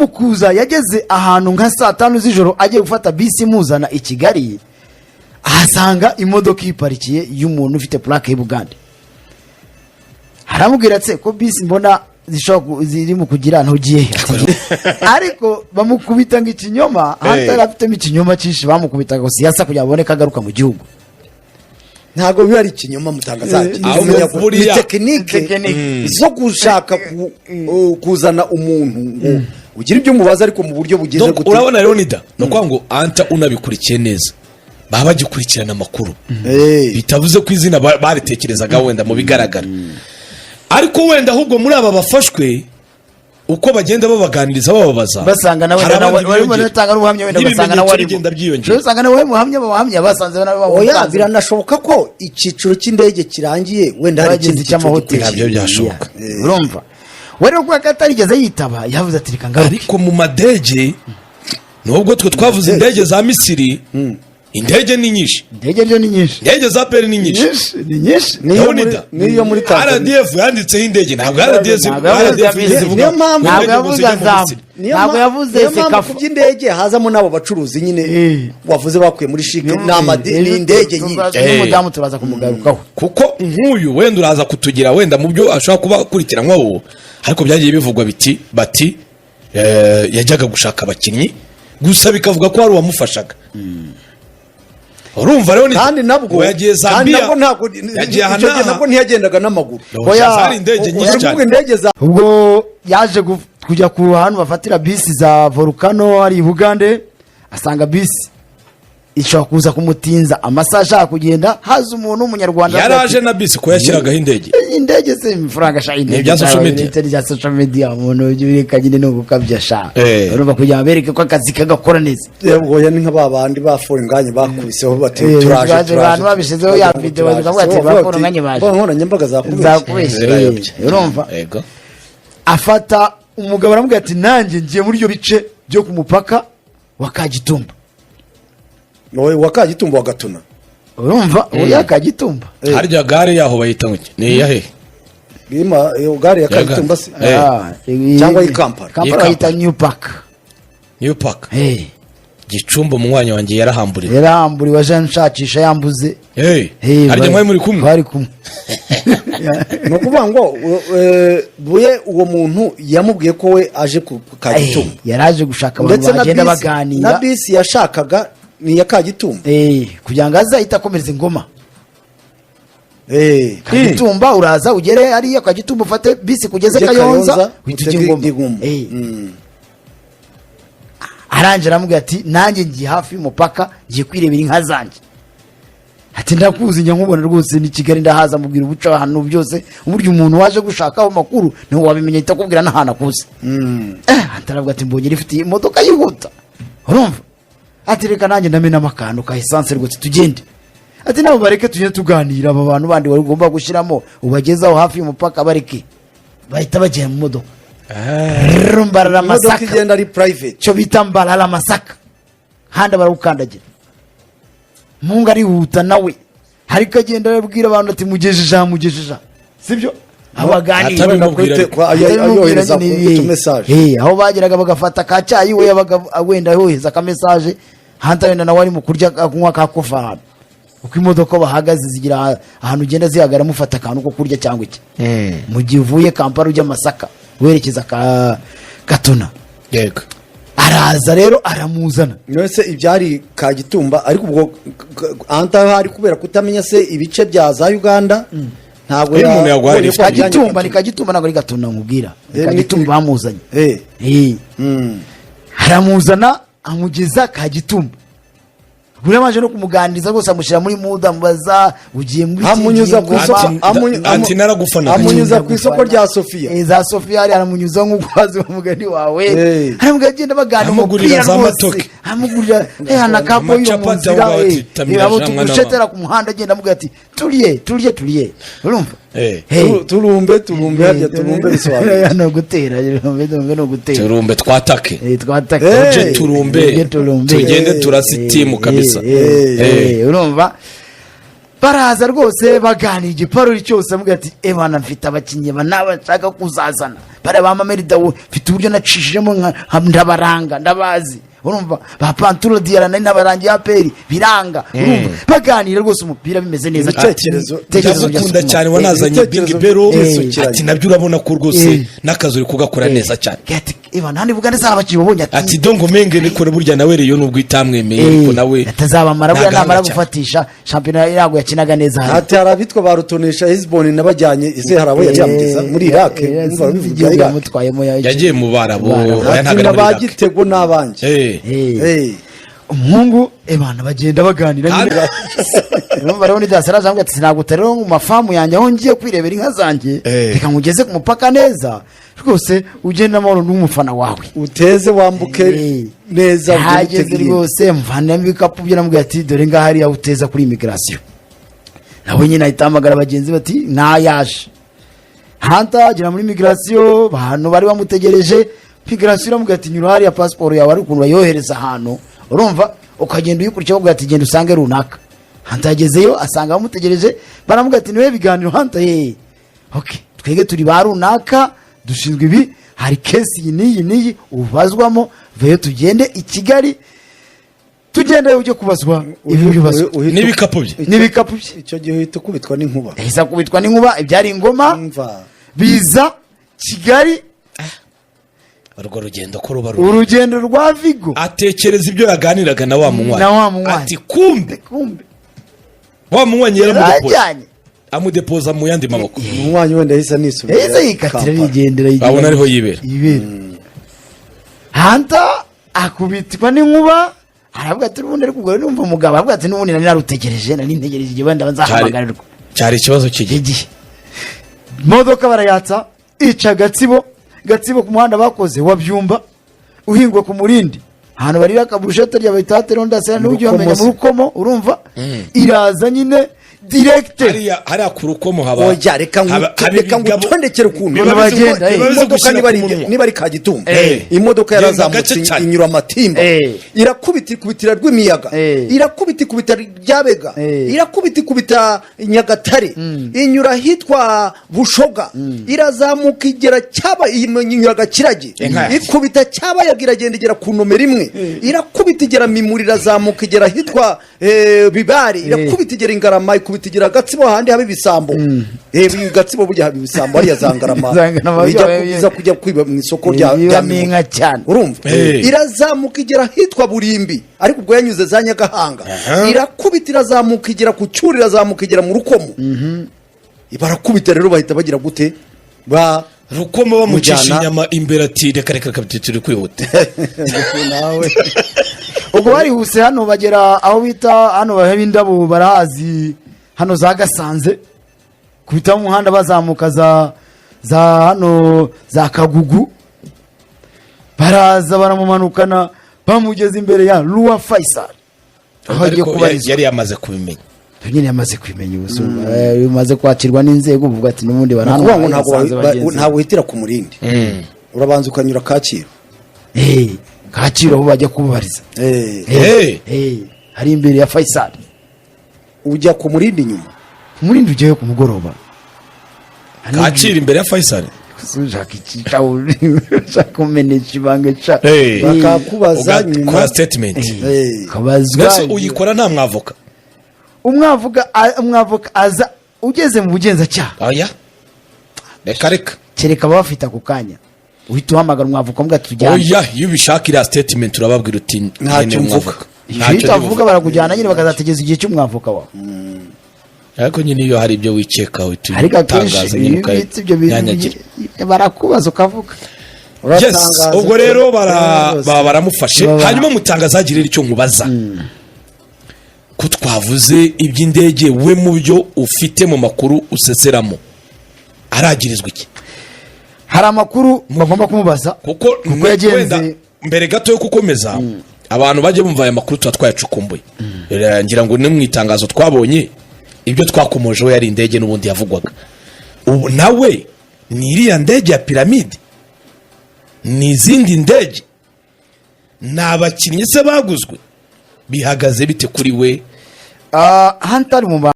mukuza yageze ahantu nka saa 5 z'ijoro agiye gufata bisi muzana i Kigali, ahasanga imodoka iparikiye y'umuntu ufite plaque y'Ubugande. Haramubwira ati ko bisi mbona ziri mu kugira ntugiye. Ariko bamukubita ng'ikinyoma, hatari afite ikinyoma cyinshi, bamukubita ngo siyasa kugira abone kagaruka mu gihugu. Ntago biba ari ikinyoma mutangazaje, ni tekinike zo gushaka kuzana umuntu ngo ugira ibyo mubaza ariko mu buryo bugeze gute. Urabona Leonida no kwa ngo anta unabikurikiye neza, baba bagikurikirana amakuru bitavuze ko izina baritekerezaga wenda mu bigaragara, ariko wenda ahubwo muri aba bafashwe uko bagenda babaganiriza bababaza basanga nawe barimo natanga ubuhamya, wenda basanga nawe ari genda byiyongera, basanga nawe muhamya basanze nawe oya biranashoboka ko ikiciro cy'indege kirangiye wenda hari ikindi cy'amahoteli nabyo byashoboka. Urumva wari uko atarigeze yitaba yavuze ati reka ngaruke. Ariko mu madege nubwo twe twavuze indege za Misiri, indege ni nyinshi, indege za peri ni nyinshi, niyo muri Tanzania RDF yanditseho indege, ntabwo RDF niyo mpamvu ntabwo yavuze sekafu by'indege hazamo nabo bacuruzi nyine wavuze bakuye muri shike ni indege nyinshi. Umudamu turaza kumugarukaho kuko nk'uyu wenda uraza kutugira wenda mu byo ashaka kuba akurikiranwaho, ariko byagiye bivugwa bati yajyaga gushaka abakinnyi gusa bikavuga ko hari uwamufashaga. Urumva rero kandi nabwo yagiye Zambia, yagiye nabwo ntiyagendaga n'amaguru, hari indege nyinshi cyane. Ubwo yaje kujya ku ruhande bafatira bisi za Volcano ari Bugande, asanga bisi ishobora kuza kumutinza amasaha ashaka kugenda, haza umuntu w'umunyarwanda yaraje na bisi ko yashyiragaho indege se imifaranga sha indege bya social media umuntu ugirekanye no gukabya sha urumva kujya abereke ko akazi kagakora neza. Yego ya ni nk'ababandi baforenganye bakubiseho bati turaje abantu babishizeho ya video bakavuga ati baforenganye baje nkora nyambaga zakubeshe. Urumva afata umugabo aramubwira ati nanjye ngiye muri iyo bice byo ku mupaka wa Kagitumba. Noye wakagitumba wagatuna. Urumva oya Kagitumba harya gare yaho bayita ngo ni yahe? Bima iyo gare ya Kagitumba cyangwa Kampala bayita New Park. Gicumba mu mwanya wanjye yarahamburi waje nshakisha yambuze. Harya mwe muri kumwe bari kumwe. No kuvuga ngo buye uwo muntu yamubwiye ko we aje ku Kagitumba, yaraje gushaka abantu bagenda baganira, na bisi yashakaga ni ya Kagitumba kugira ngo azahita akomereza ingoma. Kagitumba uraza ugere ari ya Kagitumba ufate bisi kugeze Kayonza wituje ingoma. Aranje aramubwira ati nanjye ngiye hafi y'umupaka ngiye kwirebera inka zanjye, ati ndakuzi njya nkubona rwose ni Kigali ndahaza mubwira ubuca ahantu byose, uburyo umuntu waje gushakaho makuru niho wabimenya itakubwira n'ahantu akuze. Ataravuga ati mbonye rifite imodoka yihuta. Urumva ati reka nanjye ndamena amakano ka essence rwose tugende, ati nabo bareke tujye tuganira, aba bantu bandi wari ugomba gushiramo ubagezaho hafi y'umupaka bareke bahita bagera mu modoka. Rumbarara Masaka igenda ari private cyo bita Mbarara Masaka, handa barukandagira munga ari huta nawe hari kagenda babwira abantu ati mugejeje sibyo abaganira ayohereza ku message aho bageraga bagafata ka cyayi we yabaga wenda yohereza ka message hanta wenda nawe ari mu kurya kunywa ka kofa, uko imodoka bahagaze zigira ahantu ugenda zihagara mufata akantu ko kurya cyangwa iki. Mu gihe uvuye Kampala ujya Masaka werekeza Katuna. Yego araza rero aramuzana mwese ibyari Kagitumba, ariko ubwo anta hari kubera kutamenya se ibice bya za Uganda ntabwo yagwari Kagitumba ni Kagitumba ntabwo ari Gatuna nkubwira Kagitumba bamuzanye. Aramuzana amugeza Kagitumba, buri amaje no kumuganiriza rwose amushyira muri muda mubaza ugiye muri amunyuza ku isoko anti naragufana amunyuza ku isoko rya Sofia za Sofia ari aramunyuza nk'ukwazi bamugani wawe aramubwira agenda baganira amugurira za matoke amugurira na kapo yo mu nzira abo tugushetera ku muhanda agenda amubwira ati turiye urumva turumbe harya turumbe bisobanura no gutera no gutera turumbe twatake turumbe tugende turasitimu kabisa. Urumva baraza rwose baganira igiparuri cyose avuga ati ebana mfite abakinnyi nabashaka kuzazana bari ba Mamelda we mfite uburyo nacishijemo ndabaranga ndabazi urumva ba Panturo Diarra n'abarangi ya peri biranga urumva baganira rwose umupira bimeze neza ndakunda cyane wanazanye Big Bero ati nabyo urabona ko rwose n'akazi uri kugakora neza cyane ebana handi vuga neza abakinnyi babonye ati dongo menge niko burya nawe rero nubwo itamwemeye ariko nawe atazabamara bwa namara gufatisha shampiyona yago yakinaga neza ati harabitwa barutonesha Hezbollah nabajyanye ize harabo yari yamugeza muri Iraq umva bivuga yamutwayemo yagiye mu barabo bagitego nabanje umuhungu ebana bagenda baganira urumva rero nidasaraje avuga ati sinagutera rero mu mafamu yanjye aho ngiye kwirebera inka zanjye reka ngugeze ku mupaka neza rwose ugenda amahoro n'umufana wawe uteze wambuke neza hageze rwose mvanamo ibikapu byo namubwira ati dore ngaho hariya uteza kuri immigration nawe nyine ahita ahamagara abagenzi bati nayaje hanta agera muri immigration abantu bari bamutegereje immigration iramubwira ati nyura hariya passport yawe ari ukuntu bayohereza ahantu urumva ukagenda uyikurikiye bavuga ati genda usange runaka hanta yagezeyo asanga bamutegereje baramubwira ati niwe biganiro hanta okay twege turi ba runaka dushinzwe ibi hari kesi iyi n'iyi ubazwamo veyo tugende i Kigali tugende ujye kubazwa ibi bibazo n'ibikapu bye icyo gihe uhita kubitwa n'inkuba ihisa kubitwa n'inkuba ibyari ingoma biza Kigali urwo rugendo ko ruba urugendo rwa Vigo atekereza ibyo yaganiraga na wa munywanyi ati kumbe wa munywanyi yaramujyanye amudepoza mu yandi maboko umunywanyi wenda yahise nisubira yahise yikatira yigendera abona ariho yibera hanta akubitwa n'inkuba aravuga ati ubundi ariko ubwo numva umugabo aravuga ati n'ubundi nari narutegereje nari ntegereje igihe wenda bazahamagarerwa cyari ikibazo cy'igihe imodoka barayatsa ica gatsibo ku muhanda bakoze wabyumba uhingwa ku murindi ahantu bari akaburushete rya bahita ronda sera n'ujye wamenya mu rukomo urumva iraza nyine directe hariya ku rukomo haba oya reka ngutondekere ukuntu imodoka niba ari Kagitumba imodoka yarazamutse inyura amatimba irakubitira rw'imiyaga irakubitira ryabega irakubitira Nyagatare inyura hitwa Bushoga irazamuka igera cyaba inyuraga Kirage ikubita cyaba yagiragenda igera ku nomero imwe irakubita igera Mimuri irazamuka igera hitwa Bibari irakubita igera Ingarama ikubitigira Gatsibo handi habe ibisambo Gatsibo burya habe ibisambo hariya Zangarama ijya kujya kwiba mu isoko rya minka cyane urumva irazamuka igera hitwa Burimbi ariko ubwo yanyuze za Nyagahanga irakubitira zamuka igera ku Cyuri irazamuka igera mu Rukomo barakubita rero bahita bagira gute ba Rukomo bamucisha inyama imbere ati reka turi kwihuta nawe ubwo barihuse hano bagera aho bita hano baheba indabo barahazi hano za Gasanze kubita mu muhanda bazamuka za hano za Kagugu baraza baramumanukana bamugeze imbere ya Roi Faisal aho yari yamaze kubimenya nyine yamaze kwimenya ubusumba bimaze kwakirwa n'inzego uvuga ati n'ubundi barahanga ntabwo uhitira ku murindi urabanza ukanyura Kacyiru Kacyiru aho bajya kubariza hari imbere ya Faisal ujya ku murindi nyuma umurindi ujyayo ku mugoroba Kacyiru imbere ya Faisal ushaka kumenesha ibanga ca bakakubaza nyuma kwa statement kabazwa uyikora nta mwavoka umwavoka aza ugeze mu bugenzacyaha oya reka kereka bafite ako kanya uhita uhamagara umwavoka mbwa tujyana oya iyo ubishakira statement urababwira uti ntacyo mvuga ntacyo avuga barakujyana nyine bakazategeza igihe cy'umwavoka wawe ariko nyine iyo hari ibyo wikeka ariko akenshi ibyo bintu barakubaza ukavuga ubwo rero baramufashe hanyuma mutangazagirira icyo nkubaza ko twavuze iby'indege we mu byo ufite mu makuru useseramo aragirizwa iki hari amakuru bagomba kumubaza kuko yagenze mbere gato yo gukomeza abantu bajye bumva aya makuru tuba twayacukumbuye ngira ngo ni mu itangazo twabonye ibyo twakomojeho yari indege n'ubundi yavugwaga ubu nawe ni iriya ndege ya piramide ni izindi ndege ni abakinnyi se baguzwe bihagaze bite kuri we hantari mu